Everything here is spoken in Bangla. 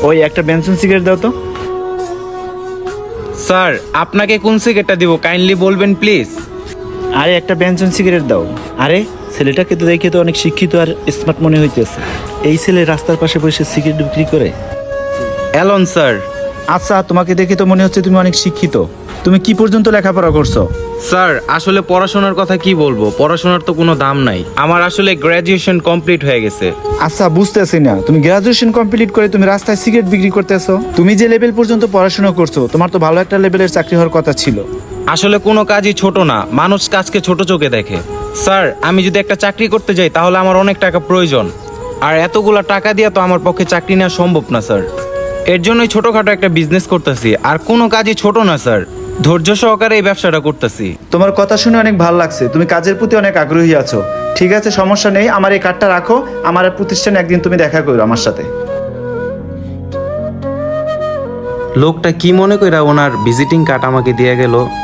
ওই একটা বেনসন সিগারেট দাও তো। স্যার আপনাকে কোন সিগারেটটা দিব কাইন্ডলি বলবেন প্লিজ। আরে একটা বেনসন সিগারেট দাও। আরে ছেলেটাকে তো দেখে তো অনেক শিক্ষিত আর স্মার্ট মনে হইতেছে। এই ছেলে রাস্তার পাশে বসে সিগারেট বিক্রি করে। Alan sir. আচ্ছা, তোমাকে দেখে তো মনে হচ্ছে তুমি অনেক শিক্ষিত। তুমি কি পর্যন্ত লেখাপড়া করছো? স্যার আসলে পড়াশোনার কথা কি বলবো, পড়াশোনার তো কোনো দাম নাই। আমার আসলে গ্র্যাজুয়েশন কমপ্লিট হয়ে গেছে। আচ্ছা, বুঝতেছি না, তুমি গ্রাজুয়েশন কমপ্লিট করে তুমি রাস্তায় সিগারেট বিক্রি করতেছো? তুমি যে লেভেল পর্যন্ত পড়াশোনা করছো, তোমার তো ভালো একটা লেভেলের চাকরি হওয়ার কথা ছিল। আসলে কোনো কাজই ছোট না, মানুষ কাজকে ছোট চোখে দেখে। স্যার আমি যদি একটা চাকরি করতে যাই তাহলে আমার অনেক টাকা প্রয়োজন, আর এতগুলা টাকা দিয়ে তো আমার পক্ষে চাকরি নেওয়া সম্ভব না স্যার। এর জন্যই ছোটখাটো একটা বিজনেস করতেছি, আর কোনো কাজই ছোট না স্যার। ধৈর্য সহকারে এই ব্যবসাটা করতেছি। তোমার কথা শুনে অনেক ভালো লাগছে, তুমি কাজের প্রতি অনেক আগ্রহী আছো। ঠিক আছে, সমস্যা নেই, আমার এই কার্ডটা রাখো। আমার প্রতিষ্ঠানে একদিন তুমি দেখা করো আমার সাথে। লোকটা কি মনে কইরা ওনার ভিজিটিং কার্ড আমাকে দিয়ে গেল।